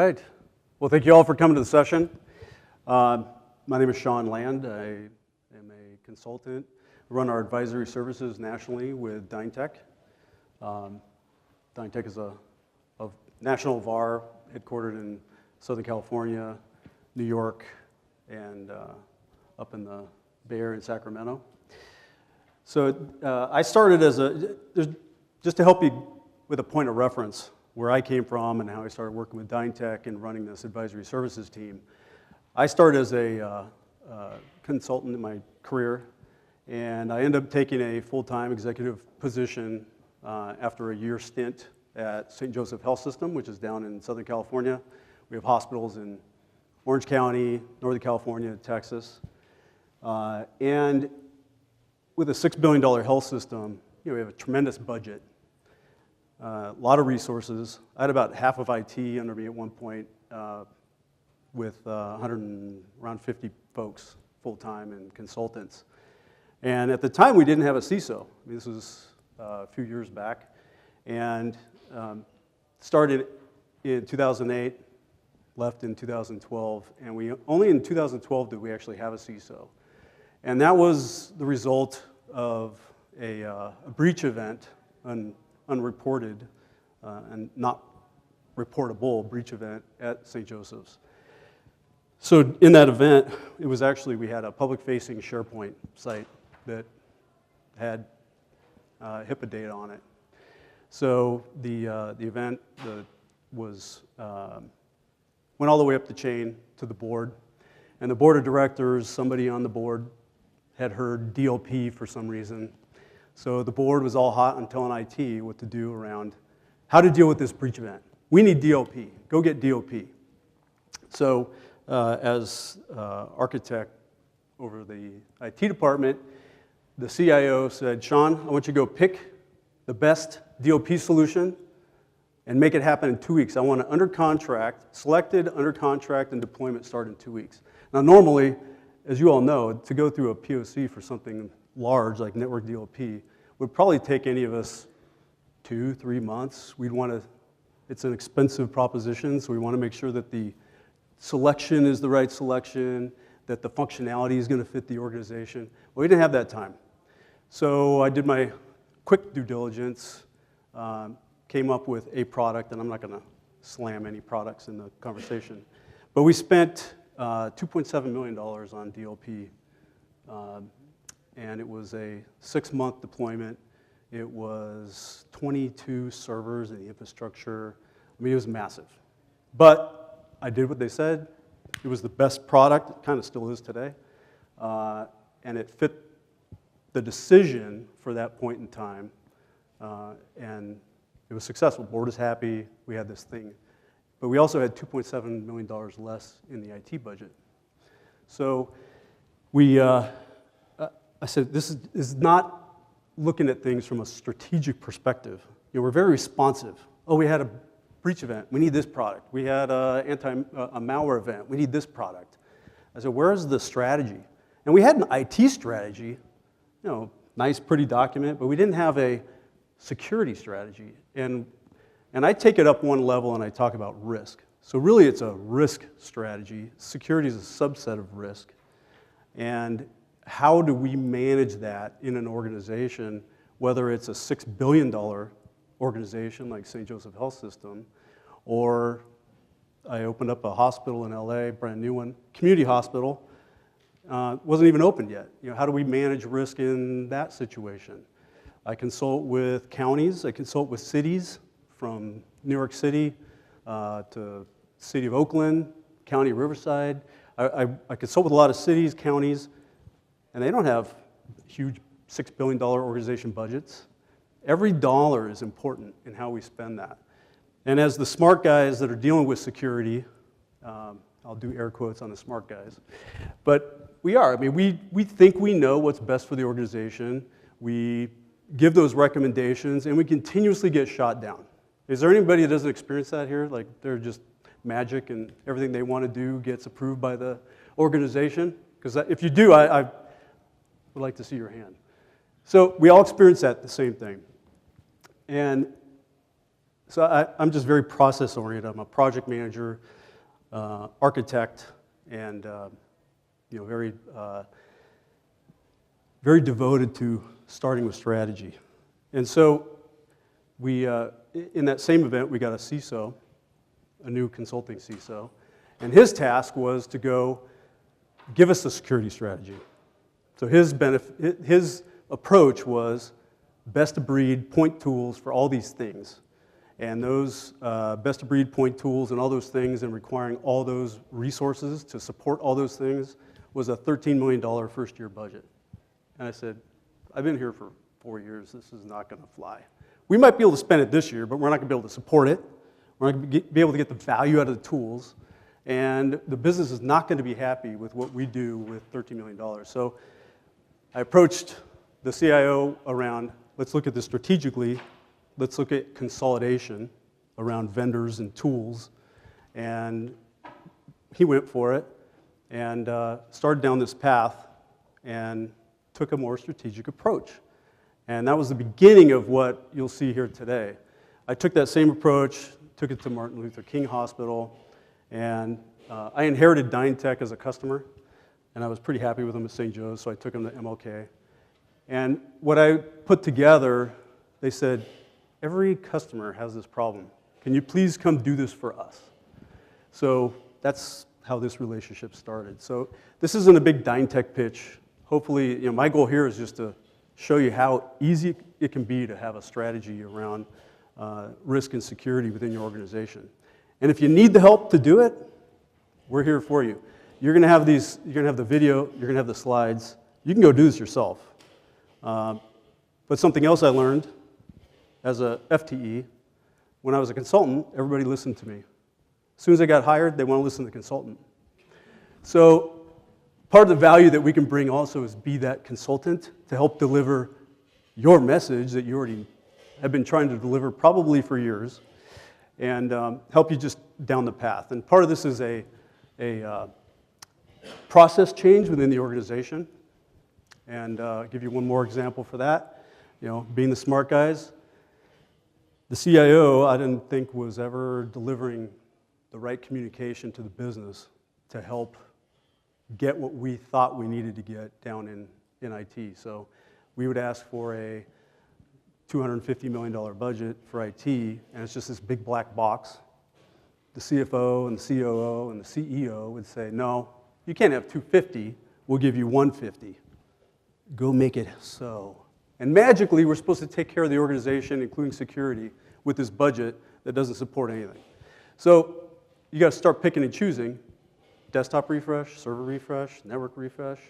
right. Well, thank you all for coming to the session. My name is Shaun Land. I am a consultant. I run our advisory services nationally with Dyntek. Dyntek is a national VAR headquartered in Southern California, New York, and up in the Bay Area in Sacramento. So I started as just to help you with a point of reference where I came from and how I started working with Dyntek and running this advisory services team. I started as a consultant in my career, and I ended up taking a full-time executive position after a year stint at St. Joseph Health System, which is down in Southern California. We have hospitals in Orange County, Northern California, Texas. And with a $6 billion health system, we have a tremendous budget. A lot of resources. I had about half of IT under me at one point with around 50 folks full-time and consultants. And at the time, we didn't have a CISO. This was a few years back. And started in 2008, left in 2012, and only in 2012 did we actually have a CISO. And that was the result of a breach event, unreported and not reportable breach event at St. Joseph's. So in that event, it was actually, we had a public-facing SharePoint site that had HIPAA data on it. So the event went all the way up the chain to the board, and the board of directors, somebody on the board had heard DLP for some reason. So the board was all hot on telling IT what to do around how to deal with this breach event. We need DLP. Go get DLP. So as architect over the IT department, the CIO said, Shaun, I want you to go pick the best DLP solution and make it happen in 2 weeks. I want it under contract, selected, under contract, and deployment start in 2 weeks. Now normally, as you all know, to go through a POC for something large like network DLP would probably take any of us 2-3 months. It's an expensive proposition, so we want to make sure that the selection is the right selection, that the functionality is going to fit the organization. Well, we didn't have that time. So I did my quick due diligence, came up with a product, and I'm not going to slam any products in the conversation, but we spent $2.7 million on DLP, and it was a 6-month deployment. It was 22 servers in the infrastructure. I mean, it was massive. But I did what they said. It was the best product. It kind of still is today. And it fit the decision for that point in time. And it was successful. Board is happy. We had this thing. But we also had $2.7 million less in the IT budget. So I said, this is not looking at things from a strategic perspective. We're very responsive. Oh, we had a breach event. We need this product. We had a malware event. We need this product. I said, where's the strategy? And we had an IT strategy, nice, pretty document, but we didn't have a security strategy. And I take it up one level and I talk about risk. So really it's a risk strategy. Security is a subset of risk. And how do we manage that in an organization, whether it's a $6 billion organization like St. Joseph Health System, or I opened up a hospital in LA, brand new one, community hospital, wasn't even opened yet. How do we manage risk in that situation? I consult with counties, I consult with cities, from New York City to City of Oakland, County of Riverside. I consult with a lot of cities, counties, and they don't have huge $6 billion organization budgets. Every dollar is important in how we spend that. And as the smart guys that are dealing with security, I'll do air quotes on the smart guys, but we are. I mean, we think we know what's best for the organization. We give those recommendations, and we continuously get shot down. Is there anybody that doesn't experience that here? Like they're just magic and everything they want to do gets approved by the organization? Because if you do, I would like to see your hand. So we all experience that, the same thing. And So I'm just very process-oriented. I'm a project manager, architect, and very, very devoted to starting with strategy. And so we, in that same event, we got a CISO, a new consulting CISO, and his task was to go give us a security strategy. So his approach was best-of-breed point tools for all these things. And those best-of-breed point tools and all those things and requiring all those resources to support all those things was a $13 million first-year budget. And I said, I've been here for 4 years. This is not going to fly. We might be able to spend it this year, but we're not going to be able to support it. We're not going to be able to get the value out of the tools. And the business is not going to be happy with what we do with $13 million. So I approached the CIO around, let's look at this strategically. Let's look at consolidation around vendors and tools. And he went for it and started down this path and took a more strategic approach. And that was the beginning of what you'll see here today. I took that same approach, took it to Martin Luther King Hospital, and I inherited Dyntek as a customer, and I was pretty happy with them at St. Joe's, so I took them to MLK. And what I put together, they said, every customer has this problem. Can you please come do this for us? So that's how this relationship started. So this isn't a big Dyntek pitch. Hopefully, my goal here is just to show you how easy it can be to have a strategy around risk and security within your organization. And if you need the help to do it, we're here for you. You're going to have these. You're going to have the video. You're going to have the slides. You can go do this yourself. But something else I learned as a FTE, when I was a consultant, everybody listened to me. As soon as I got hired, they want to listen to the consultant. So part of the value that we can bring also is be that consultant to help deliver your message that you already have been trying to deliver probably for years, and help you just down the path. And part of this is a process change within the organization. And I'll give you one more example for that. Being the smart guys, the CIO, I didn't think was ever delivering the right communication to the business to help get what we thought we needed to get down in IT. So we would ask for a $250 million budget for IT, and it's just this big black box. The CFO and the COO and the CEO would say, no, you can't have 250, we'll give you 150. Go make it so. And magically, we're supposed to take care of the organization, including security, with this budget that doesn't support anything. So you got to start picking and choosing. Desktop refresh, server refresh, network refresh.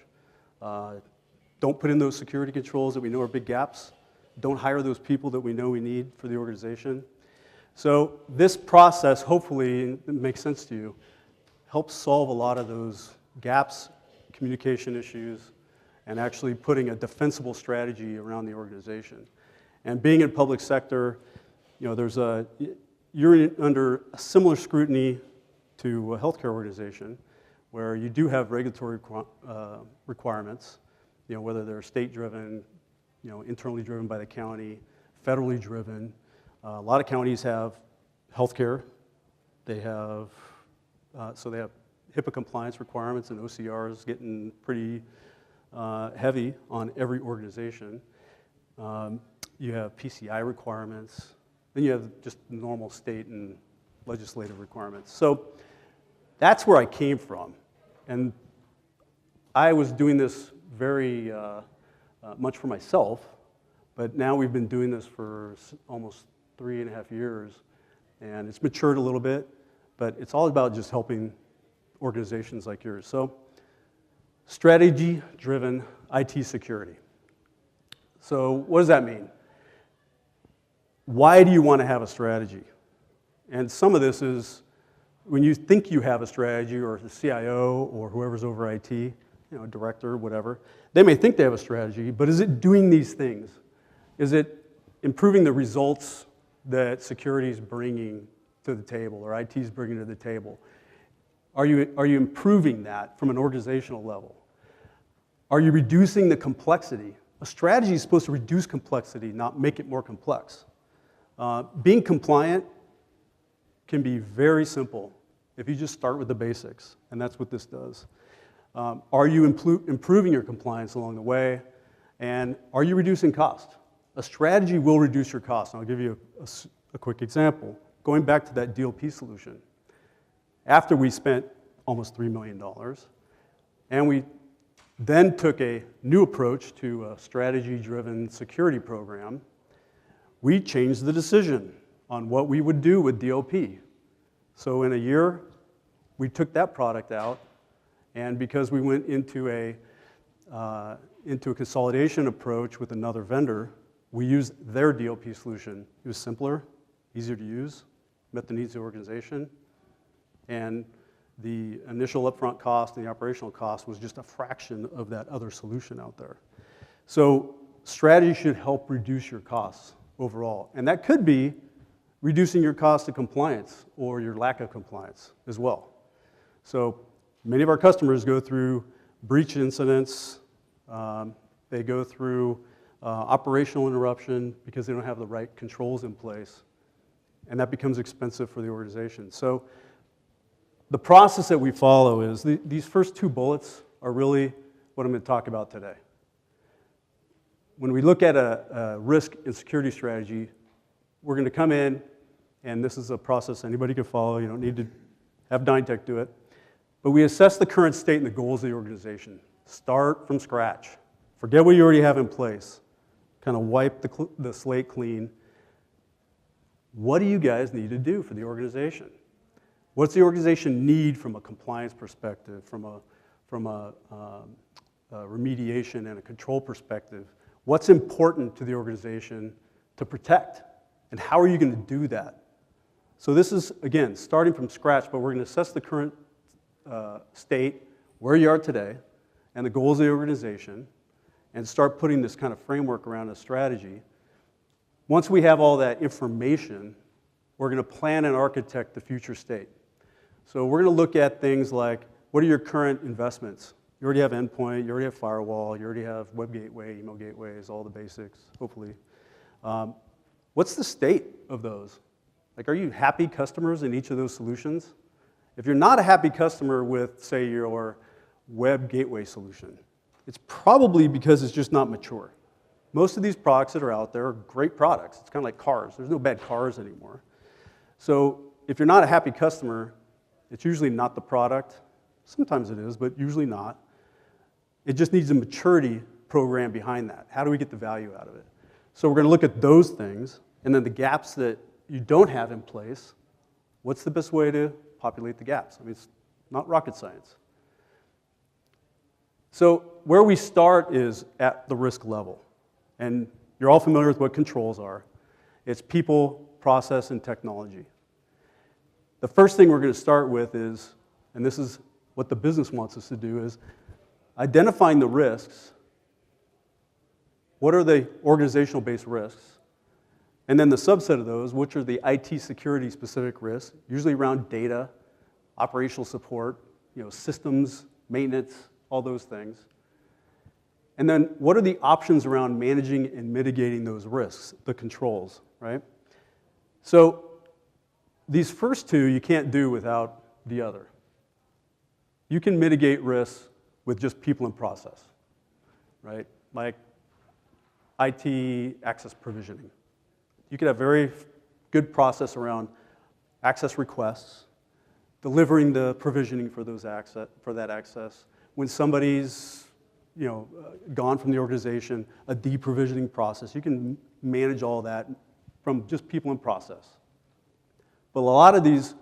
Don't put in those security controls that we know are big gaps. Don't hire those people that we know we need for the organization. So this process, hopefully, it makes sense to you, helps solve a lot of those gaps, communication issues, and actually putting a defensible strategy around the organization. And being in public sector, you're under a similar scrutiny to a healthcare organization where you do have regulatory requirements, whether they're state-driven, internally driven by the county, federally driven. A lot of counties have healthcare. They have HIPAA compliance requirements and OCRs getting pretty heavy on every organization. You have PCI requirements. Then you have just normal state and legislative requirements. So that's where I came from. And I was doing this very much for myself, but now we've been doing this for almost 3.5 years, and it's matured a little bit, but it's all about just helping organizations like yours. So strategy-driven IT security. So what does that mean? Why do you want to have a strategy? And some of this is when you think you have a strategy, or the CIO or whoever's over IT, director, whatever, they may think they have a strategy, but is it doing these things? Is it improving the results that security is bringing to the table or IT is bringing to the table? Are you improving that from an organizational level? Are you reducing the complexity? A strategy is supposed to reduce complexity, not make it more complex. Being compliant can be very simple if you just start with the basics, and that's what this does. Are you improving your compliance along the way, and are you reducing cost? A strategy will reduce your cost, and I'll give you a quick example. Going back to that DLP solution, after we spent almost $3 million, and we then took a new approach to a strategy-driven security program, we changed the decision on what we would do with DLP. So in a year, we took that product out, and because we went into a consolidation approach with another vendor, we used their DLP solution. It was simpler, easier to use, met the needs of the organization, and the initial upfront cost and the operational cost was just a fraction of that other solution out there. So strategy should help reduce your costs overall, and that could be reducing your cost of compliance or your lack of compliance as well. So many of our customers go through breach incidents, they go through operational interruption because they don't have the right controls in place, and that becomes expensive for the organization. So the process that we follow is these first two bullets are really what I'm going to talk about today. When we look at a risk and security strategy, we're going to come in, and this is a process anybody can follow. You don't need to have Dyntek do it. But we assess the current state and the goals of the organization. Start from scratch. Forget what you already have in place. Kind of wipe the slate clean. What do you guys need to do for the organization? What's the organization need from a compliance perspective, from a remediation and a control perspective? What's important to the organization to protect? And how are you going to do that? So this is, again, starting from scratch, but we're going to assess the current state, where you are today, and the goals of the organization, and start putting this kind of framework around a strategy. Once we have all that information, we're going to plan and architect the future state. So we're going to look at things like, what are your current investments? You already have endpoint, you already have firewall, you already have web gateway, email gateways, all the basics, hopefully. What's the state of those? Like, are you happy customers in each of those solutions? If you're not a happy customer with, say, your web gateway solution, it's probably because it's just not mature. Most of these products that are out there are great products. It's kind of like cars. There's no bad cars anymore. So if you're not a happy customer, it's usually not the product. Sometimes it is, but usually not. It just needs a maturity program behind that. How do we get the value out of it? So we're going to look at those things, and then the gaps that you don't have in place, what's the best way to populate the gaps? I mean, it's not rocket science. So where we start is at the risk level. And you're all familiar with what controls are. It's people, process, and technology. The first thing we're going to start with is, and this is what the business wants us to do, is identifying the risks. What are the organizational-based risks? And then the subset of those, which are the IT security-specific risks, usually around data, operational support, systems, maintenance, all those things. And then what are the options around managing and mitigating those risks, the controls, right? So these first two you can't do without the other. You can mitigate risks with just people and process, right? Like IT access provisioning. You could have very good process around access requests, delivering the provisioning for that access. When somebody's gone from the organization, a deprovisioning process, you can manage all that from just people and process. But a lot of these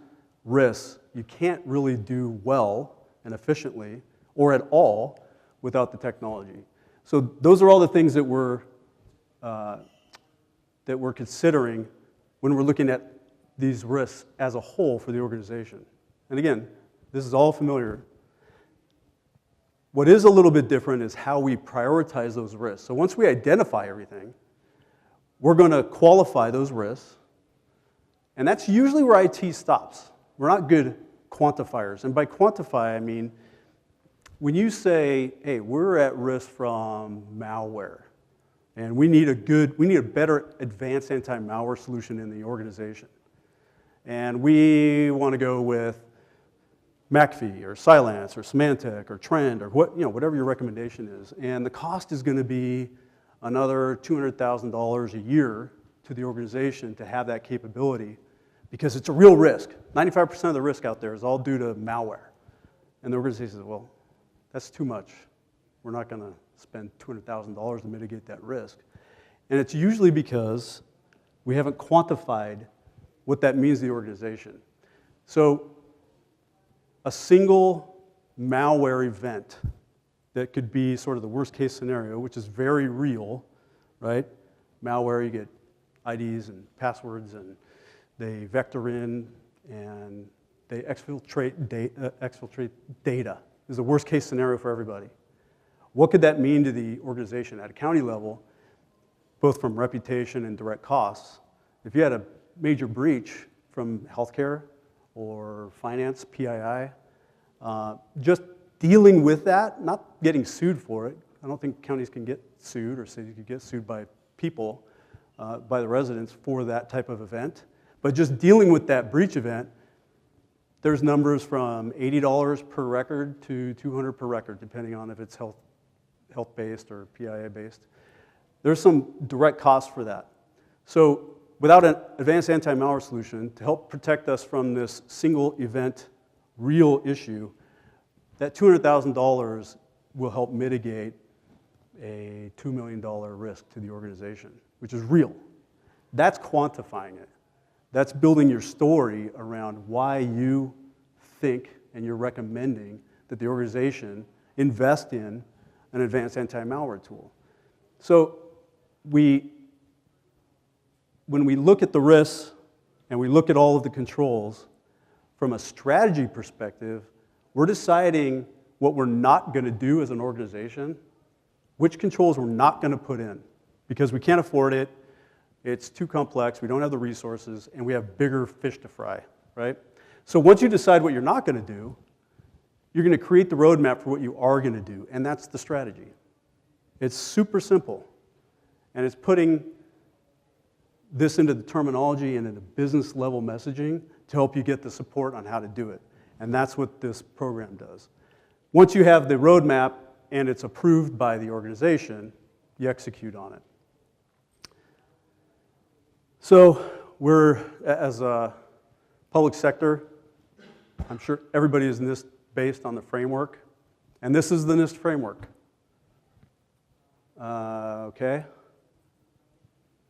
risks you can't really do well and efficiently or at all without the technology. So those are all the things that we're considering when we're looking at these risks as a whole for the organization. And again, this is all familiar. What is a little bit different is how we prioritize those risks. So once we identify everything, we're going to qualify those risks, and that's usually where IT stops. We're not good quantifiers. And by quantify, I mean, when you say, hey, we're at risk from malware, And we need a better advanced anti-malware solution in the organization. And we want to go with McAfee or Cylance or Symantec or Trend or whatever your recommendation is. And the cost is going to be another $200,000 a year to the organization to have that capability because it's a real risk. 95% of the risk out there is all due to malware. And the organization says, well, that's too much. We're not going to spend $200,000 to mitigate that risk. And it's usually because we haven't quantified what that means to the organization. So a single malware event that could be sort of the worst case scenario, which is very real, right? Malware, you get IDs and passwords, and they vector in, and they exfiltrate data. This is the worst case scenario for everybody. What could that mean to the organization at a county level, both from reputation and direct costs? If you had a major breach from healthcare or finance, PII, just dealing with that, not getting sued for it. I don't think counties can get sued or cities can get sued by people, by the residents for that type of event. But just dealing with that breach event, there's numbers from $80 per record to $200 per record, depending on if it's health-based or PII-based. There's some direct costs for that. So without an advanced anti-malware solution to help protect us from this single event real issue, that $200,000 will help mitigate a $2 million risk to the organization, which is real. That's quantifying it. That's building your story around why you think and you're recommending that the organization invest in an advanced anti-malware tool. So when we look at the risks and we look at all of the controls, from a strategy perspective, we're deciding what we're not going to do as an organization, which controls we're not going to put in, because we can't afford it, it's too complex, we don't have the resources, and we have bigger fish to fry, right? So once you decide what you're not going to do, you're going to create the roadmap for what you are going to do, and that's the strategy. It's super simple, and it's putting this into the terminology and into business level messaging to help you get the support on how to do it. And that's what this program does. Once you have the roadmap and it's approved by the organization, you execute on it. So we're, as a public sector, I'm sure everybody is NIST based on the framework. And this is the NIST framework. Okay.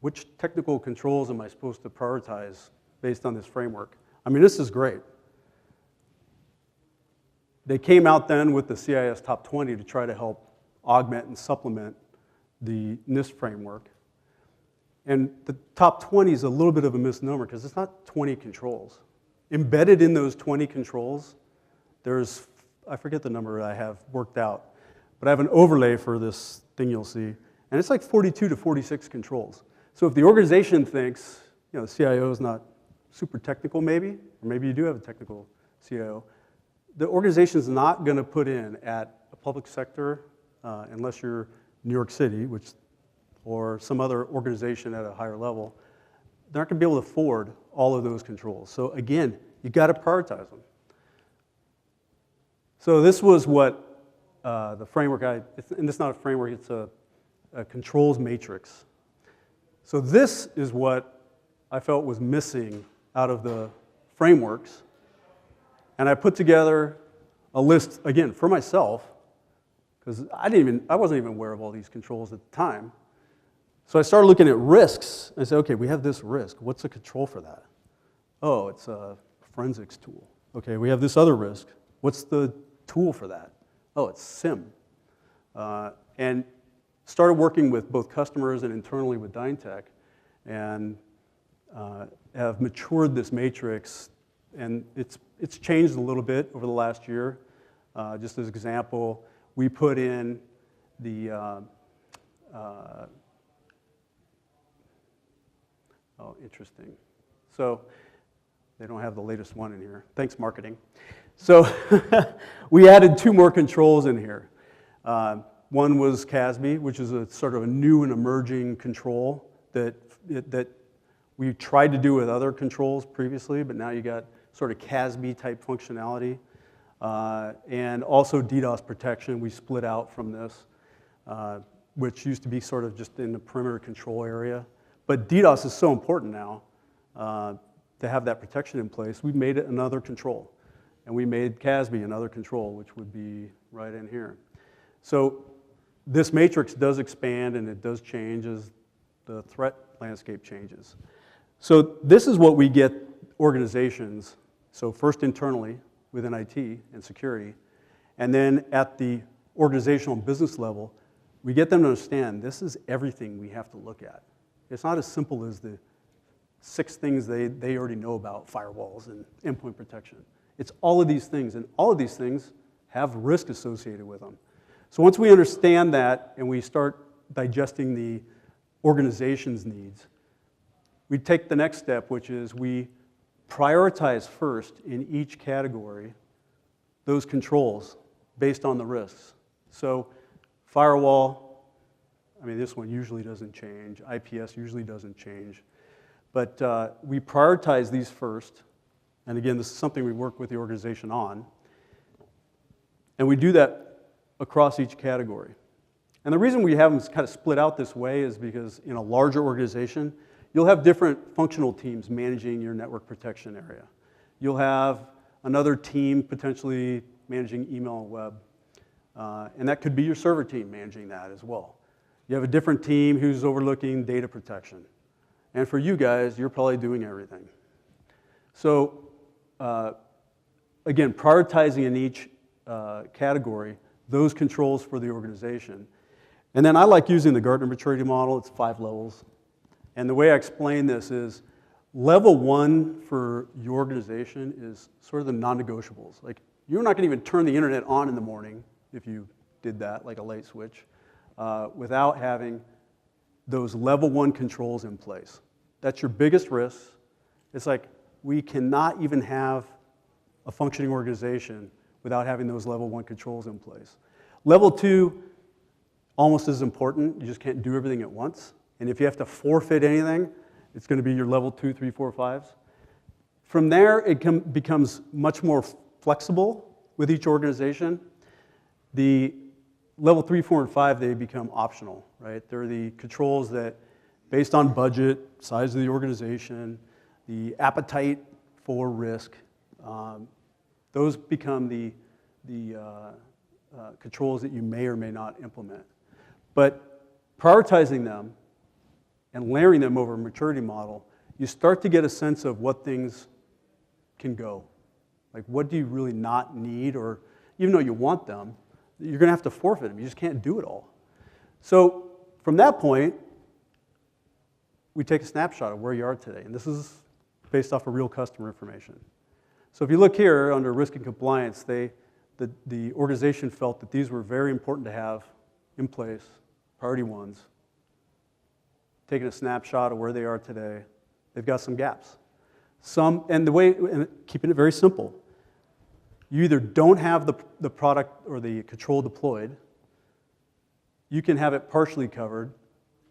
Which technical controls am I supposed to prioritize based on this framework? I mean, this is great. They came out then with the CIS Top 20 to try to help augment and supplement the NIST framework. And the top 20 is a little bit of a misnomer because it's not 20 controls. Embedded in those 20 controls, there's, I forget the number I have worked out, but I have an overlay for this thing you'll see, and it's like 42 to 46 controls. So if the organization thinks, the CIO is not super technical maybe, or maybe you do have a technical CIO, the organization is not going to put in at a public sector, unless you're New York City, or some other organization at a higher level, they're not going to be able to afford all of those controls. So again, you got to prioritize them. So this was what the framework, and it's not a framework, it's a controls matrix. So this is what I felt was missing out of the frameworks. And I put together a list, again, for myself, because I wasn't even aware of all these controls at the time. So I started looking at risks, and I said, okay, we have this risk. What's the control for that? Oh, it's a forensics tool. Okay, we have this other risk. What's the tool for that? Oh, it's SIM. And started working with both customers and internally with Dyntek, and have matured this matrix, and it's changed a little bit over the last year. Just as an example, we put in the oh, interesting. So they don't have the latest one in here. Thanks, marketing. So we added 2 more controls in here. One was CASB, which is a sort of a new and emerging control that we tried to do with other controls previously, but now you got sort of CASB type functionality. And also DDoS protection, we split out from this, which used to be sort of just in the perimeter control area. But DDoS is so important now to have that protection in place. We made it another control. And we made CASB another control, which would be right in here. So this matrix does expand and it does change as the threat landscape changes. So this is what we get organizations, so first internally within IT and security, and then at the organizational and business level, we get them to understand this is everything we have to look at. It's not as simple as the 6 things they already know about firewalls and endpoint protection. It's all of these things, and all of these things have risk associated with them. So once we understand that and we start digesting the organization's needs, we take the next step, which is we prioritize first in each category those controls based on the risks. So firewall, I mean, this one usually doesn't change. IPS usually doesn't change. But we prioritize these first. And again, this is something we work with the organization on. And we do that across each category. And the reason we have them kind of split out this way is because in a larger organization, you'll have different functional teams managing your network protection area. You'll have another team potentially managing email and web. And that could be your server team managing that as well. You have a different team who's overlooking data protection. And for you guys, you're probably doing everything. So again, prioritizing in each category those controls for the organization. And then I like using the Gartner maturity model. It's 5 levels. And the way I explain this is level 1 for your organization is sort of the non-negotiables. Like, you're not going to even turn the internet on in the morning if you did that, like a light switch, without having those level 1 controls in place. That's your biggest risk. It's like we cannot even have a functioning organization without having those level 1 controls in place. Level 2, almost as important. You just can't do everything at once. And if you have to forfeit anything, it's going to be your level 2, 3, 4, 5s. From there, it becomes much more flexible with each organization. The level 3, 4, and 5, they become optional, right? They're the controls that, based on budget, size of the organization, the appetite for risk, those become the controls that you may or may not implement. But prioritizing them and layering them over a maturity model, you start to get a sense of what things can go. Like, what do you really not need, or even though you want them, you're going to have to forfeit them. You just can't do it all. So from that point, we take a snapshot of where you are today. And this is based off of real customer information. So if you look here under risk and compliance, the organization felt that these were very important to have in place, priority ones. Taking a snapshot of where they are today, they've got some gaps. And keeping it very simple, you either don't have the product or the control deployed, you can have it partially covered,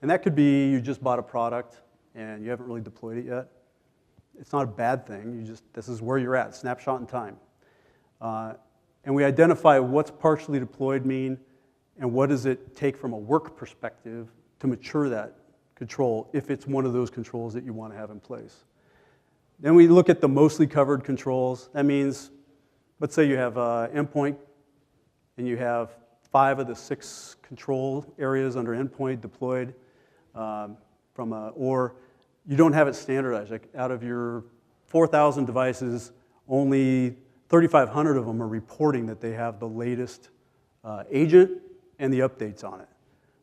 and that could be you just bought a product and you haven't really deployed it yet. It's not a bad thing. This is where you're at, snapshot in time. And we identify what's partially deployed mean and what does it take from a work perspective to mature that control if it's one of those controls that you want to have in place. Then we look at the mostly covered controls. That means, let's say you have endpoint and you have 5 of the 6 control areas under endpoint deployed or you don't have it standardized. Like, out of your 4,000 devices, only 3,500 of them are reporting that they have the latest agent and the updates on it.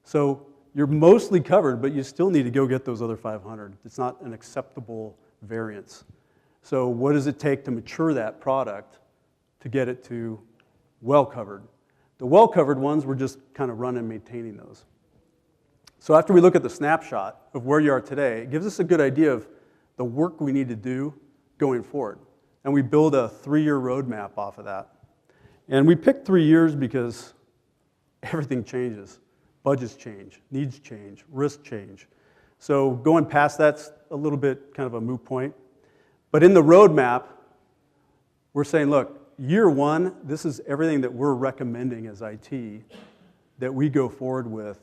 So you're mostly covered, but you still need to go get those other 500. It's not an acceptable variance. So what does it take to mature that product to get it to well-covered? The well-covered ones, we're just kind of running and maintaining those. So after we look at the snapshot of where you are today, it gives us a good idea of the work we need to do going forward. And we build a 3-year roadmap off of that. And we picked 3 years because everything changes. Budgets change, needs change, risks change. So going past that's a little bit kind of a moot point. But in the roadmap, we're saying, look, year one, this is everything that we're recommending as IT that we go forward with.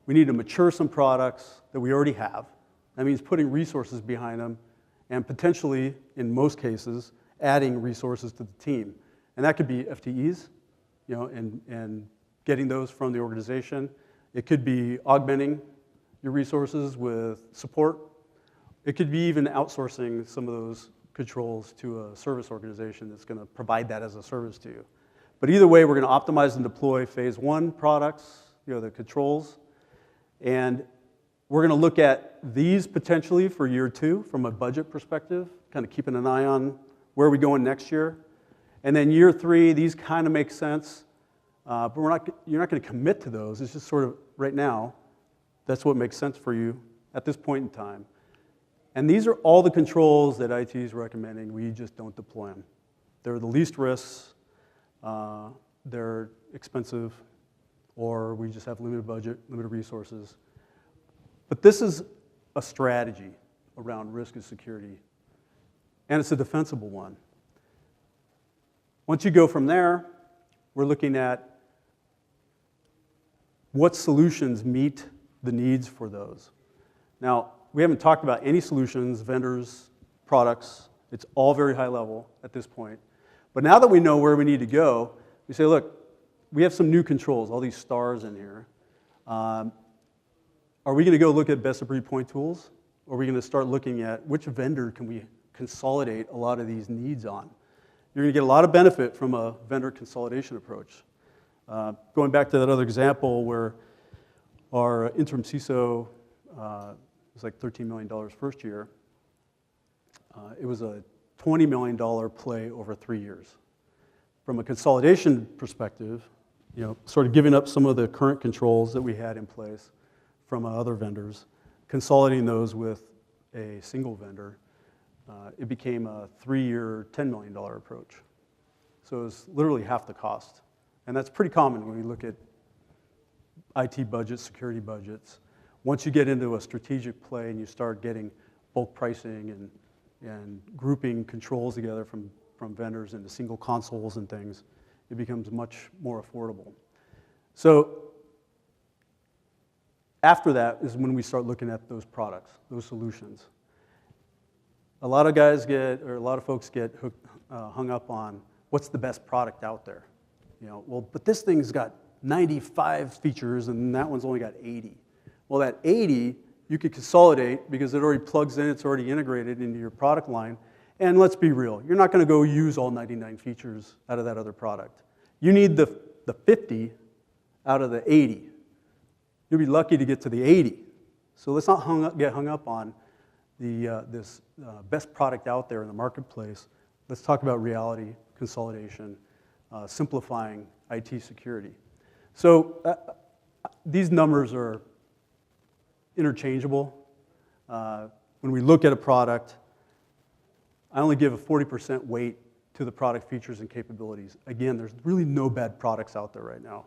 We need to mature some products that we already have. That means putting resources behind them and potentially, in most cases, adding resources to the team. And that could be FTEs, and getting those from the organization. It could be augmenting your resources with support. It could be even outsourcing some of those controls to a service organization that's going to provide that as a service to you. But either way, we're going to optimize and deploy phase one products, the controls, and we're going to look at these potentially for year two from a budget perspective, kind of keeping an eye on where are we going next year. And then year three, these kind of make sense, but you're not going to commit to those. It's just sort of right now, that's what makes sense for you at this point in time. And these are all the controls that IT is recommending. We just don't deploy them. They're the least risks, they're expensive, or we just have limited budget, limited resources. But this is a strategy around risk and security, and it's a defensible one. Once you go from there, we're looking at what solutions meet the needs for those. Now, we haven't talked about any solutions, vendors, products. It's all very high level at this point. But now that we know where we need to go, we say, look, we have some new controls, all these stars in here. Are we going to go look at best-of-breed point tools? Or are we going to start looking at which vendor can we consolidate a lot of these needs on? You're going to get a lot of benefit from a vendor consolidation approach. Going back to that other example where our interim CISO was like $13 million first year, it was a $20 million play over 3 years. From a consolidation perspective, sort of giving up some of the current controls that we had in place from other vendors, consolidating those with a single vendor, it became a 3-year, $10 million approach. So it was literally half the cost. And that's pretty common when we look at IT budgets, security budgets. Once you get into a strategic play and you start getting bulk pricing and grouping controls together from vendors into single consoles and things, it becomes much more affordable. So after that is when we start looking at those products, those solutions. A lot of folks get hung up on what's the best product out there. But this thing's got 95 features and that one's only got 80. Well, that 80 you could consolidate because it already plugs in, it's already integrated into your product line. And let's be real, you're not going to go use all 99 features out of that other product. You need the 50 out of the 80. You'll be lucky to get to the 80. So let's not get hung up on this best product out there in the marketplace. Let's talk about reality, consolidation, simplifying IT security. So these numbers are interchangeable. When we look at a product, I only give a 40% weight to the product features and capabilities. Again, there's really no bad products out there right now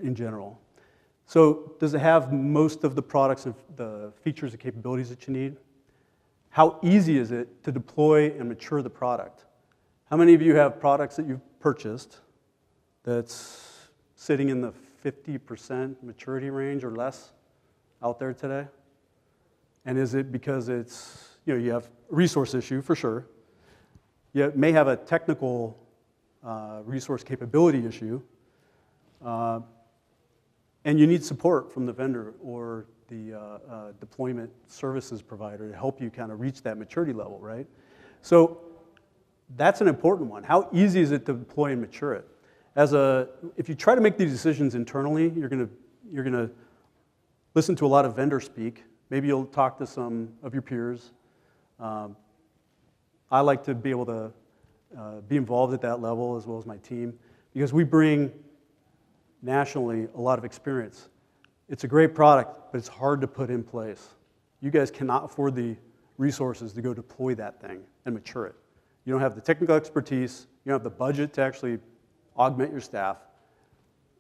in general. So does it have most of the products and the features and capabilities that you need? How easy is it to deploy and mature the product? How many of you have products that you've purchased that's sitting in the 50% maturity range or less out there today? And is it because it's, you have a resource issue for sure. You may have a technical resource capability issue. And you need support from the vendor or the deployment services provider to help you kind of reach that maturity level, right? So that's an important one. How easy is it to deploy and mature it? If you try to make these decisions internally, you're gonna listen to a lot of vendor speak. Maybe you'll talk to some of your peers. I like to be able to be involved at that level as well as my team because we bring nationally a lot of experience. It's a great product, but it's hard to put in place. You guys cannot afford the resources to go deploy that thing and mature it. You don't have the technical expertise, you don't have the budget to actually augment your staff.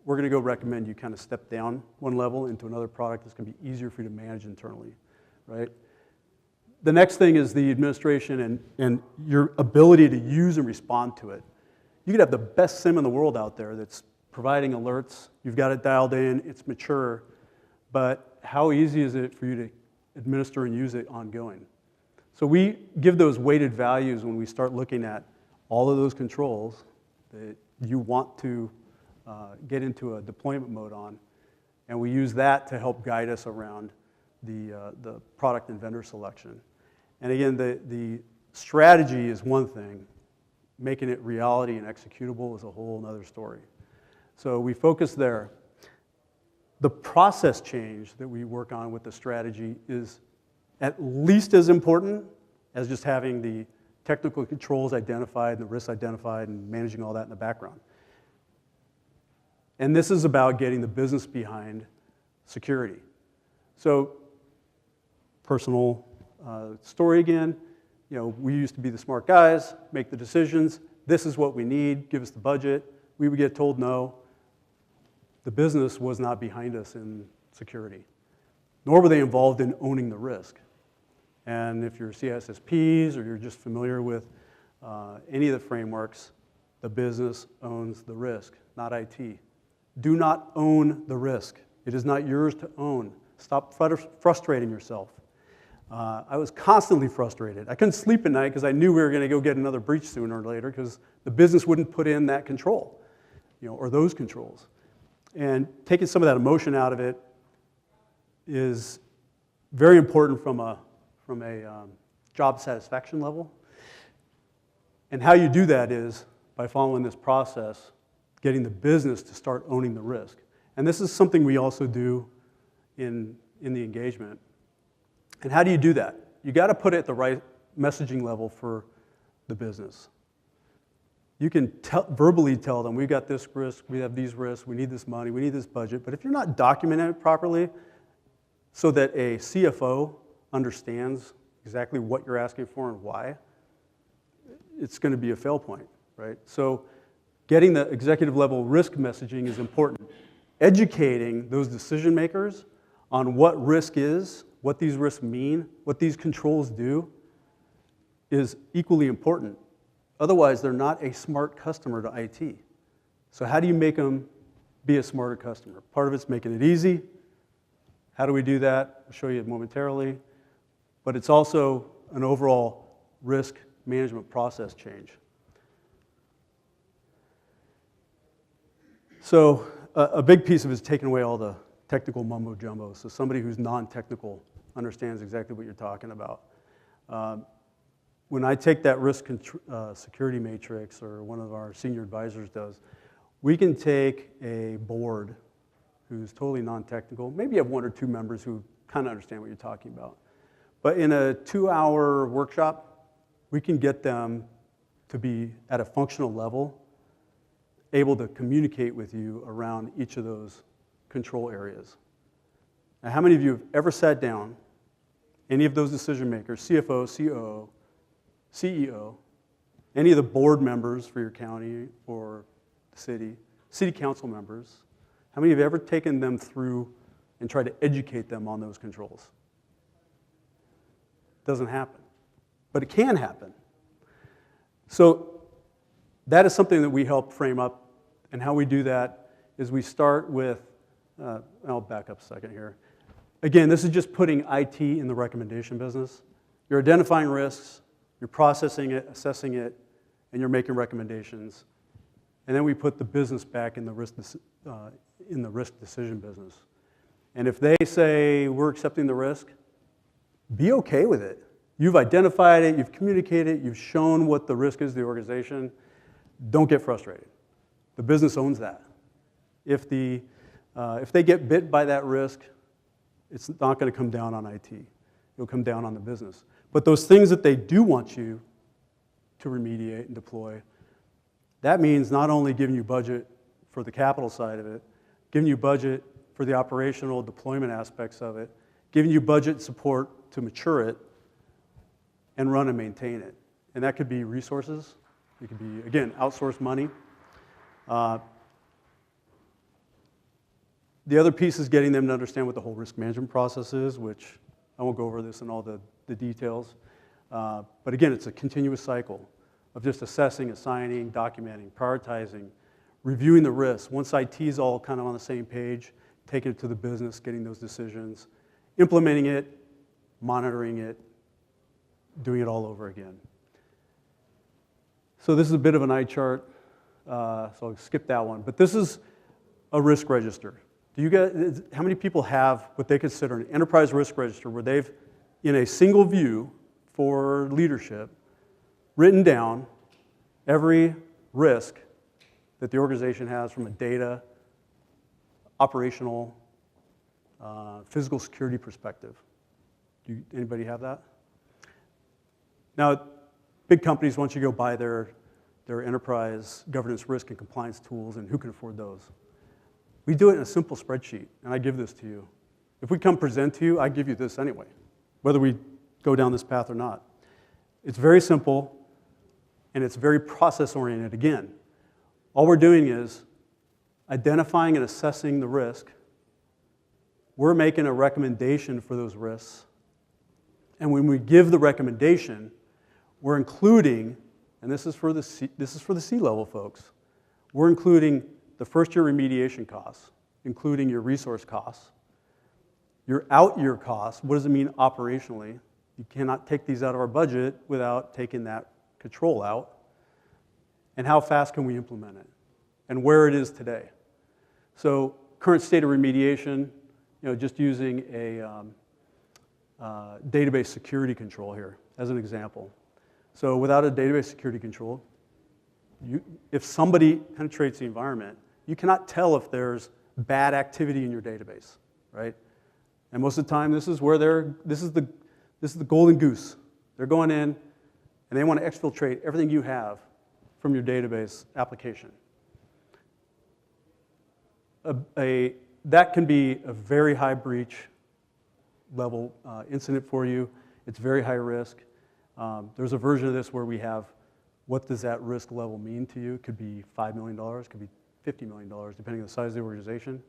we're going to go recommend you kind of step down one level into another product that's going to be easier for you to manage internally, right? The next thing is the administration and your ability to use and respond to it. You could have the best SIM in the world out there that's providing alerts. You've got it dialed in, it's mature, but how easy is it for you to administer and use it ongoing? So we give those weighted values when we start looking at all of those controls that you want to get into a deployment mode on, and we use that to help guide us around the product and vendor selection. And again, the strategy is one thing. Making it reality and executable is a whole other story. So we focus there. The process change that we work on with the strategy is at least as important as just having the technical controls identified and the risks identified and managing all that in the background. And this is about getting the business behind security. So, personal story again. You know, we used to be the smart guys, make the decisions. This is what we need, give us the budget. We would get told no. The business was not behind us in security, nor were they involved in owning the risk. And if you're CSSPs or you're just familiar with any of the frameworks, the business owns the risk, not IT. Do not own the risk. It is not yours to own. Stop frustrating yourself. I was constantly frustrated. I couldn't sleep at night because I knew we were going to go get another breach sooner or later because the business wouldn't put in that control, you know, or those controls. And taking some of that emotion out of it is very important from a job satisfaction level. And how you do that is by following this process, getting the business to start owning the risk. And this is something we also do in the engagement. And how do you do that? You got to put it at the right messaging level for the business. You can verbally tell them, we've got this risk, we have these risks, we need this money, we need this budget. But if you're not documenting it properly so that a CFO understands exactly what you're asking for and why, it's going to be a fail point, right? So getting the executive level risk messaging is important. Educating those decision makers on what risk is, what these risks mean, what these controls do, is equally important. Otherwise, they're not a smart customer to IT. So how do you make them be a smarter customer? Part of it's making it easy. How do we do that? I'll show you momentarily. But it's also an overall risk management process change. So a big piece of it is taking away all the technical mumbo jumbo. So somebody who's non-technical understands exactly what you're talking about. When I take that risk security matrix, or one of our senior advisors does, we can take a board who's totally non-technical. Maybe you have one or two members who kind of understand what you're talking about. But in a 2-hour workshop, we can get them to be at a functional level, able to communicate with you around each of those control areas. Now, how many of you have ever sat down, any of those decision makers, CFO, COO, CEO, any of the board members for your county or city council members, how many of you have ever taken them through and tried to educate them on those controls? Doesn't happen, but it can happen. So that is something that we help frame up, and how we do that is we start with, I'll back up a second here. Again, this is just putting IT in the recommendation business. You're identifying risks, you're processing it, assessing it, and you're making recommendations. And then we put the business back in the risk decision business. And if they say, we're accepting the risk, be okay with it. You've identified it, you've communicated it, you've shown what the risk is to the organization. Don't get frustrated. The business owns that. If they get bit by that risk, it's not going to come down on IT. It'll come down on the business. But those things that they do want you to remediate and deploy, that means not only giving you budget for the capital side of it, giving you budget for the operational deployment aspects of it, giving you budget support to mature it and run and maintain it. And that could be resources. It could be, again, outsourced money. The other piece is getting them to understand what the whole risk management process is, which I won't go over this in all the details. But again, it's a continuous cycle of just assessing, assigning, documenting, prioritizing, reviewing the risks. Once IT is all kind of on the same page, taking it to the business, getting those decisions, implementing it, monitoring it, doing it all over again. So this is a bit of an eye chart, so I'll skip that one. But this is a risk register. How many people have what they consider an enterprise risk register where they've, in a single view for leadership, written down every risk that the organization has from a data, operational, physical security perspective? Anybody have that? Now, big companies, once you go buy their enterprise governance risk and compliance tools, and who can afford those? We do it in a simple spreadsheet, and I give this to you. If we come present to you, I give you this anyway, whether we go down this path or not. It's very simple, and it's very process-oriented. Again, all we're doing is identifying and assessing the risk. We're making a recommendation for those risks, and when we give the recommendation, we're including, and this is for the C-level folks, we're including the first-year remediation costs, including your resource costs, your out-year costs. What does it mean operationally? You cannot take these out of our budget without taking that control out. And how fast can we implement it? And where it is today. So current state of remediation, just using a database security control here as an example. So without a database security control, if somebody penetrates the environment, you cannot tell if there's bad activity in your database, right? And most of the time, this is the golden goose. They're going in, and they want to exfiltrate everything you have from your database application. That can be a very high breach level incident for you. It's very high risk. There's a version of this where we have, what does that risk level mean to you? It could be $5 million, it could be $50 million, depending on the size of the organization.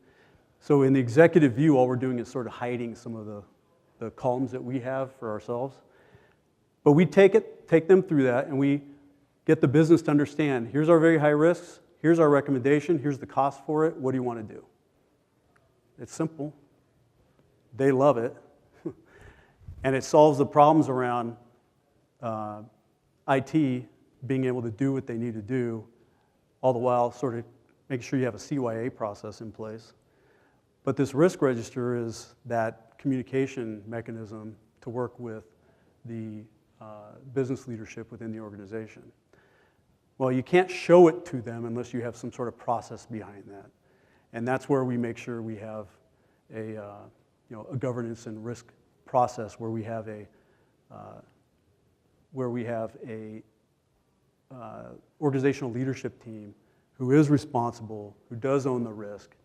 So in the executive view, all we're doing is sort of hiding some of the columns that we have for ourselves. But we take them through that, and we get the business to understand, here's our very high risks, here's our recommendation, here's the cost for it, what do you want to do? It's simple. They love it. And it solves the problems around IT being able to do what they need to do, all the while sort of making sure you have a CYA process in place. But this risk register is that communication mechanism to work with the business leadership within the organization. Well, you can't show it to them unless you have some sort of process behind that. And that's where we make sure we have a governance and risk process where we have a organizational leadership team who is responsible, who does own the risk,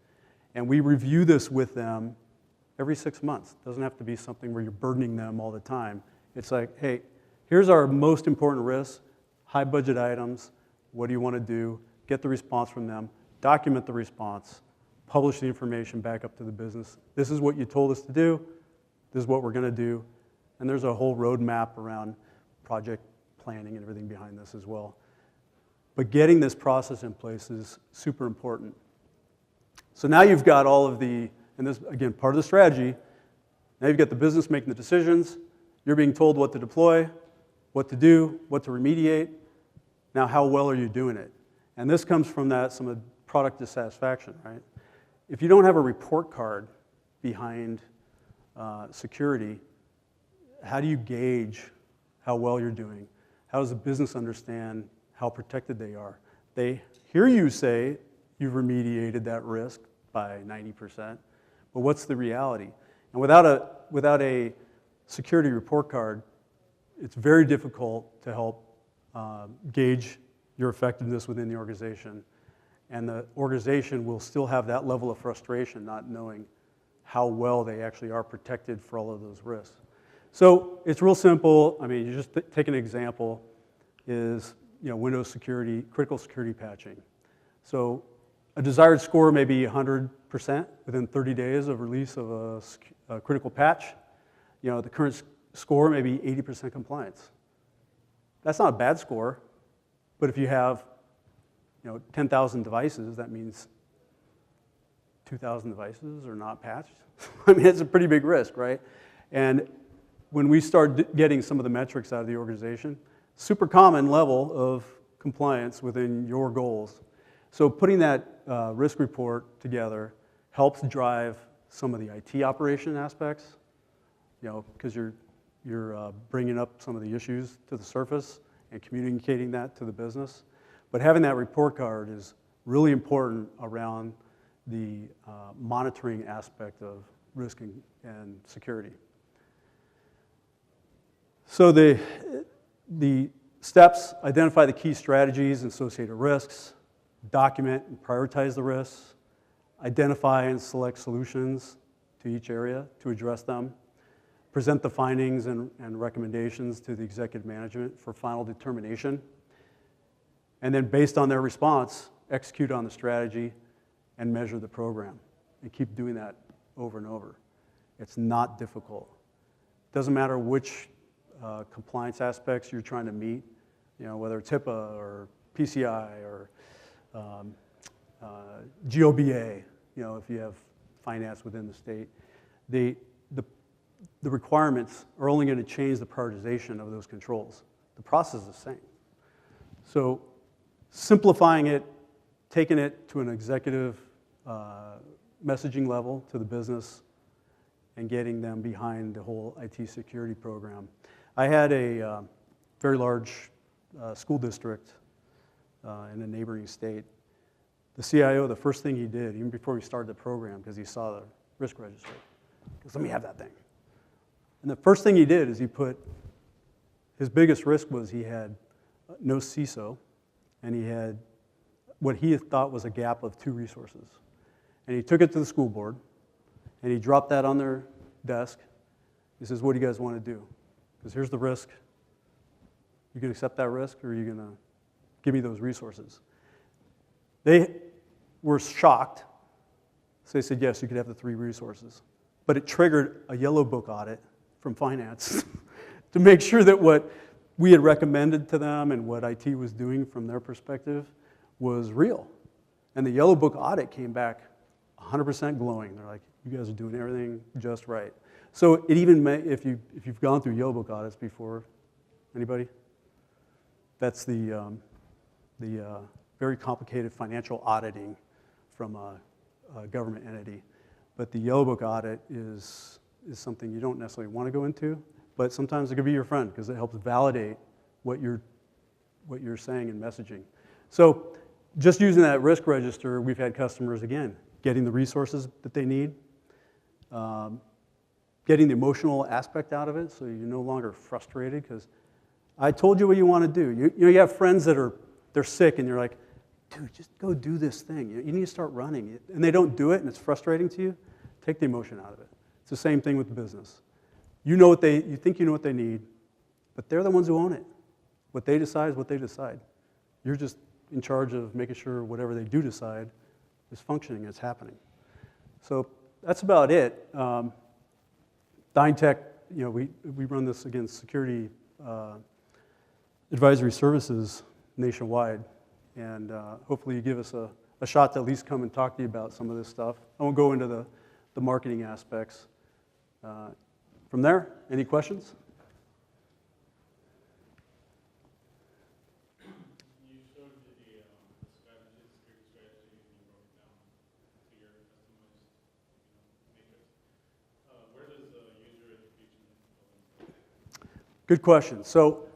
and we review this with them every 6 months. It doesn't have to be something where you're burdening them all the time. It's like, hey, here's our most important risks, high budget items, what do you want to do? Get the response from them, document the response, publish the information back up to the business. This is what you told us to do, this is what we're going to do, and there's a whole roadmap around project planning and everything behind this as well. But getting this process in place is super important. So now you've got all of and this, again, part of the strategy, now you've got the business making the decisions, you're being told what to deploy, what to do, what to remediate. Now, how well are you doing it? And this comes from some of the product dissatisfaction, right? If you don't have a report card behind security, how do you gauge how well you're doing? How does the business understand how protected they are? They hear you say you've remediated that risk by 90%, but what's the reality? And without a security report card, it's very difficult to help gauge your effectiveness within the organization. And the organization will still have that level of frustration not knowing how well they actually are protected for all of those risks. So it's real simple. I mean, you just take an example is Windows security, critical security patching. So a desired score may be 100% within 30 days of release of a critical patch. The current score may be 80% compliance. That's not a bad score, but if you have 10,000 devices, that means 2,000 devices are not patched. I mean, it's a pretty big risk, right? And when we start getting some of the metrics out of the organization, super common level of compliance within your goals. So putting that risk report together helps drive some of the IT operation aspects, because you're bringing up some of the issues to the surface and communicating that to the business. But having that report card is really important around the monitoring aspect of risk and security. So the steps: identify the key strategies and associated risks, document and prioritize the risks, identify and select solutions to each area to address them, present the findings and recommendations to the executive management for final determination, and then based on their response, execute on the strategy and measure the program, and keep doing that over and over. It's not difficult. It doesn't matter which compliance aspects you're trying to meet, whether it's HIPAA or PCI or GOBA, if you have finance within the state. The requirements are only going to change the prioritization of those controls. The process is the same. So simplifying it, taking it to an executive messaging level to the business, and getting them behind the whole IT security program. I had a very large school district in a neighboring state. The CIO, the first thing he did, even before we started the program, because he saw the risk register, he goes, "Let me have that thing." And the first thing he did is his biggest risk was he had no CISO, and he had what he thought was a gap of 2 resources. And he took it to the school board, and he dropped that on their desk. He says, "What do you guys want to do? Because here's the risk. You can accept that risk, or are you going to give me those resources?" They were shocked. So they said, "Yes, you could have the 3 resources." But it triggered a yellow book audit from finance to make sure that what we had recommended to them and what IT was doing from their perspective was real. And the yellow book audit came back 100% glowing. They're like, "You guys are doing everything just right." So it even if you've gone through yellow book audits before, anybody? That's the very complicated financial auditing from a government entity. But the yellow book audit is something you don't necessarily want to go into, but sometimes it could be your friend because it helps validate what you're saying in messaging. So just using that risk register, we've had customers, again, getting the resources that they need, getting the emotional aspect out of it, so you're no longer frustrated because I told you what you want to do. You have friends that they're sick and you're like, "Dude, just go do this thing. You need to start running." And they don't do it and it's frustrating to you. Take the emotion out of it. It's the same thing with the business. You think you know what they need, but they're the ones who own it. What they decide is what they decide. You're just in charge of making sure whatever they do decide is functioning, it's happening. So that's about it. Dyntek, we run this against security advisory services nationwide, and hopefully you give us a shot to at least come and talk to you about some of this stuff. I won't go into the marketing aspects. From there, any questions? You showed the strategy, security strategy, and you broke it down to your customized matrix. Where does user education go into? Good question. So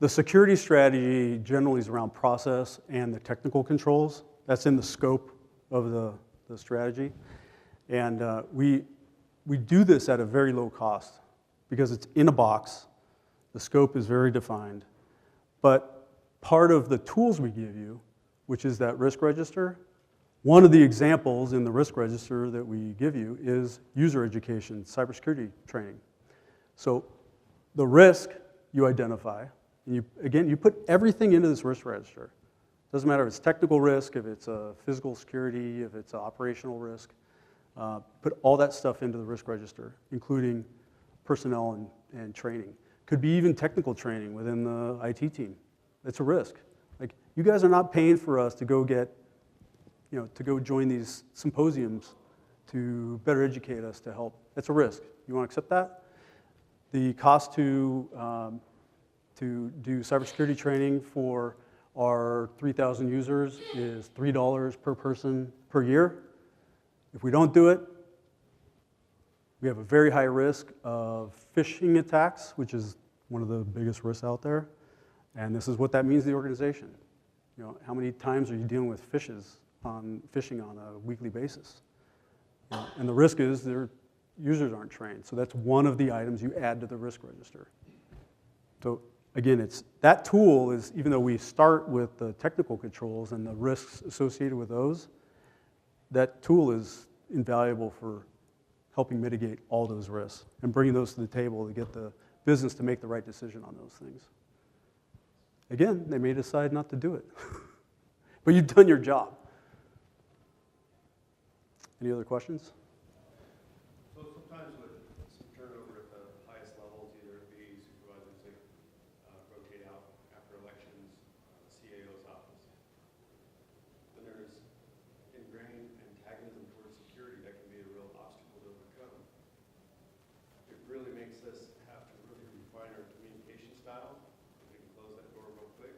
the security strategy generally is around process and the technical controls. That's in the scope of the strategy. And we do this at a very low cost because it's in a box. The scope is very defined. But part of the tools we give you, which is that risk register, one of the examples in the risk register that we give you is user education, cybersecurity training. So the risk you identify, and you put everything into this risk register. Doesn't matter if it's technical risk, if it's a physical security, if it's an operational risk. Put all that stuff into the risk register, including personnel and training. Could be even technical training within the IT team. It's a risk. Like, you guys are not paying for us to go get, to go join these symposiums to better educate us to help. It's a risk. You want to accept that? The cost to do cybersecurity training for our 3,000 users is $3 per person per year. If we don't do it, we have a very high risk of phishing attacks, which is one of the biggest risks out there. And this is what that means to the organization. How many times are you dealing with phishing on a weekly basis? And the risk is their users aren't trained. So that's one of the items you add to the risk register. So again, that tool is, even though we start with the technical controls and the risks associated with those, that tool is invaluable for helping mitigate all those risks and bringing those to the table to get the business to make the right decision on those things. Again, they may decide not to do it, but you've done your job. Any other questions? So sometimes with some turnover at the highest levels, either it be supervisors that rotate out after elections, CAO's office, when there's ingrained antagonism towards security, that can be a real obstacle to overcome. It really makes us have to really refine our communication style. We can close that door real quick.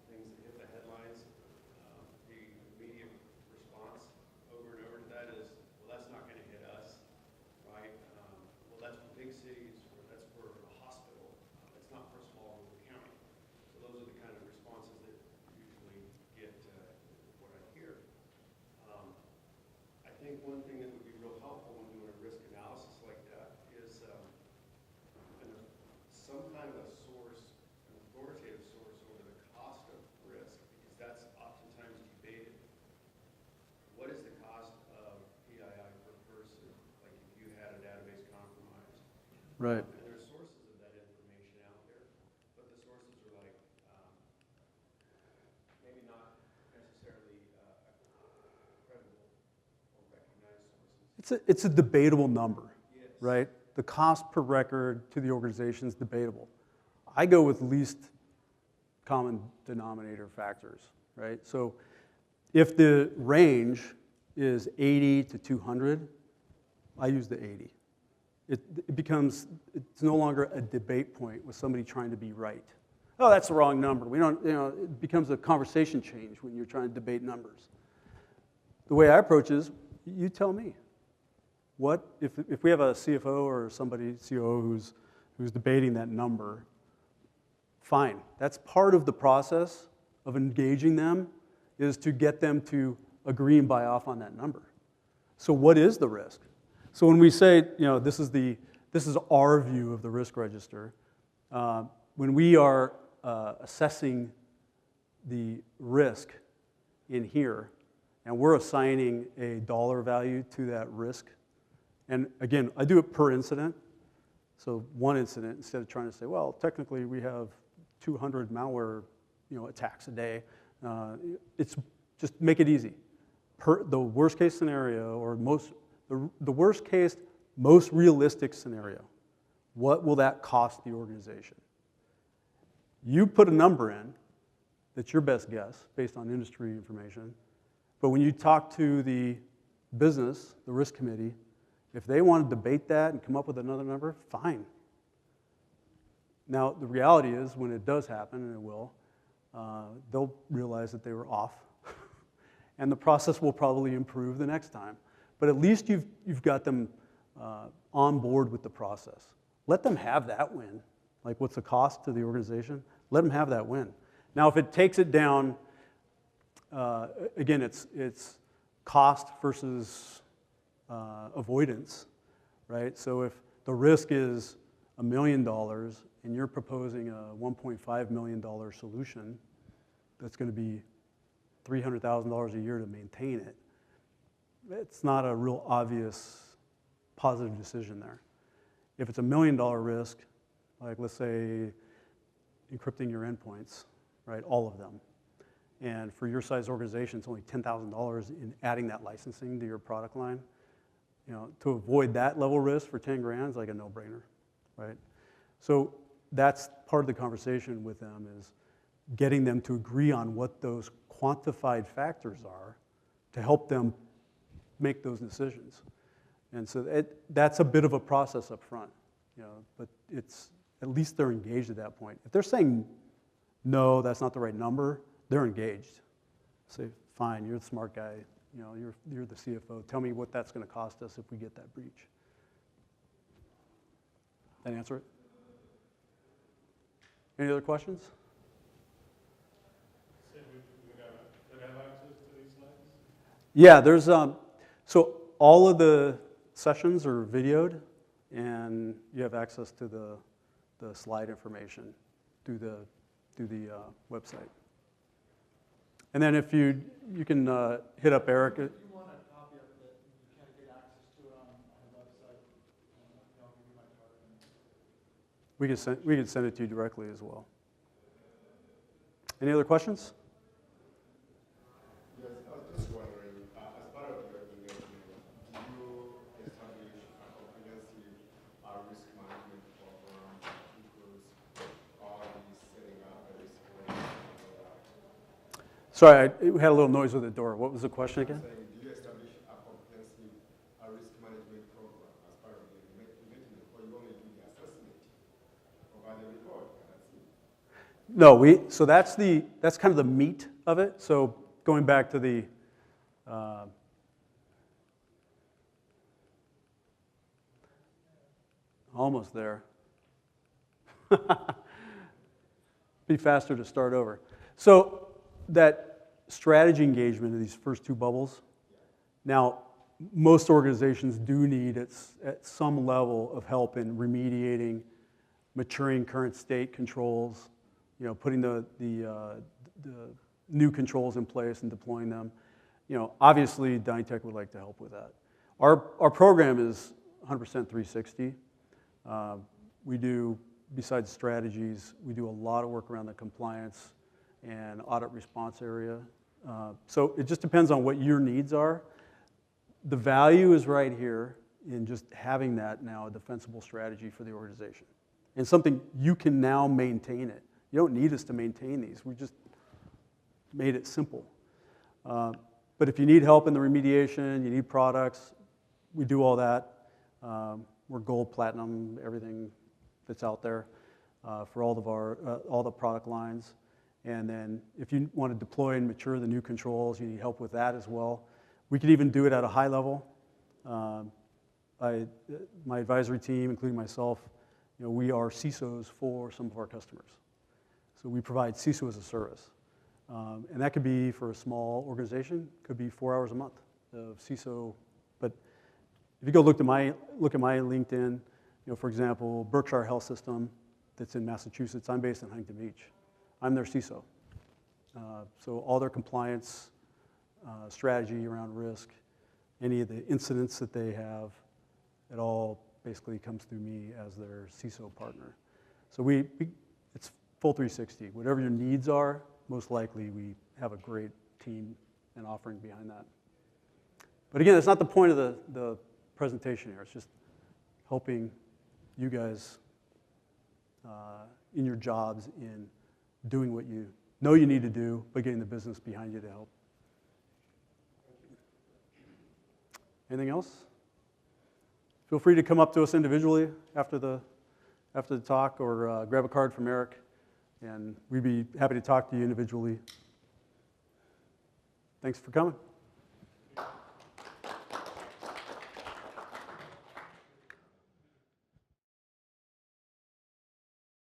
Things that hit the headlines, the immediate response over and over to that is, well, that's not going to hit us, right? Well, that's for big cities, or that's for a hospital. That's not for a small rural county. So those are the kind of responses that usually get what I hear. I think one thing that would be real helpful when doing a risk analysis like that is some kind of a source, an authoritative source over the cost of risk, because that's oftentimes debated. What is the cost of PII per person? Like if you had a database compromised. Right. And there's sources of that information out there, but the sources are like maybe not necessarily credible or recognized sources. It's a debatable number, Yes. right? The cost per record to the organization is debatable. I go with least common denominator factors, right? So if the range is 80 to 200, I use the 80. It's no longer a debate point with somebody trying to be right. Oh, that's the wrong number. It becomes a conversation change when you're trying to debate numbers. The way I approach is, you tell me. What if we have a CFO or somebody, COO, who's debating that number, fine. That's part of the process of engaging them, is to get them to agree and buy off on that number. So what is the risk? So when we say, this is our view of the risk register, when we are assessing the risk in here, and we're assigning a dollar value to that risk, and again, I do it per incident. So one incident, instead of trying to say, well, technically we have 200 malware attacks a day. It's just make it easy. The worst case scenario, or the worst case, most realistic scenario, what will that cost the organization? You put a number in that's your best guess based on industry information, but when you talk to the business, the risk committee, if they want to debate that and come up with another number, fine. Now, the reality is, when it does happen, and it will, they'll realize that they were off, and the process will probably improve the next time. But at least you've got them on board with the process. Let them have that win. Like, what's the cost to the organization? Let them have that win. Now, if it takes it down, again, it's cost versus avoidance, right? So if the risk is $1 million and you're proposing a $1.5 million solution that's going to be $300,000 a year to maintain it, it's not a real obvious positive decision there. If it's $1 million risk, like let's say encrypting your endpoints, right, all of them, And for your size organization, it's only $10,000 in adding that licensing to your product line. You know, to avoid that level risk for 10 grand is like a no-brainer, right? So that's part of the conversation with them, is getting them to agree on what those quantified factors are to help them make those decisions. And so that's a bit of a process up front, you know, but it's, at least they're engaged at that point. If they're saying, no, that's not the right number, they're engaged. Say, fine, you're the smart guy, you know, you're the CFO. Tell me what that's going to cost us if we get that breach. That answer it? Any other questions? So we have access to these slides? Yeah, there's, so all of the sessions are videoed, and you have access to the slide information through the website. And then if you can hit up Eric. If you want a copy of it, you can't get access to it on the website. I'll give you my card. We can send it to you directly as well. Any other questions? Yes, I was just wondering, as part of your engagement, do you establish a comprehensive risk management program that includes all the setting up a risk management program? Sorry, we had a little noise with the door. What was the question again? I'm saying, do you establish a comprehensive risk management program as part of the engagement, or you only do the assessment, provide a report, and that's it? No, so that's kind of the meat of it. So going back to the almost there. Be faster to start over. So that strategy engagement of these first two bubbles. Now, most organizations do need at some level of help in remediating, maturing current state controls, you know, putting the new controls in place and deploying them. You know, obviously, Dyntek would like to help with that. Our program is 100% 360. We do, besides strategies, we do a lot of work around the compliance and audit response area. So it just depends on what your needs are. The value is right here in just having that now a defensible strategy for the organization. And something you can now maintain it. You don't need us to maintain these. We just made it simple. But if you need help in the remediation, you need products, we do all that. We're gold, platinum, everything that's out there for all of all the product lines. And then if you want to deploy and mature the new controls, you need help with that as well. We could even do it at a high level. My advisory team, including myself, you know, we are CISOs for some of our customers. So we provide CISO as a service. And that could be for a small organization, could be 4 hours a month of CISO. But if you go look at my LinkedIn, you know, for example, Berkshire Health System that's in Massachusetts, I'm based in Huntington Beach. I'm their CISO. So all their compliance strategy around risk, any of the incidents that they have, it all basically comes through me as their CISO partner. So it's full 360. Whatever your needs are, most likely we have a great team and offering behind that. But again, that's not the point of the presentation here. It's just helping you guys in your jobs in doing what you know you need to do, but getting the business behind you to help. Anything else? Feel free to come up to us individually after the talk, or grab a card from Eric, and we'd be happy to talk to you individually. Thanks for coming.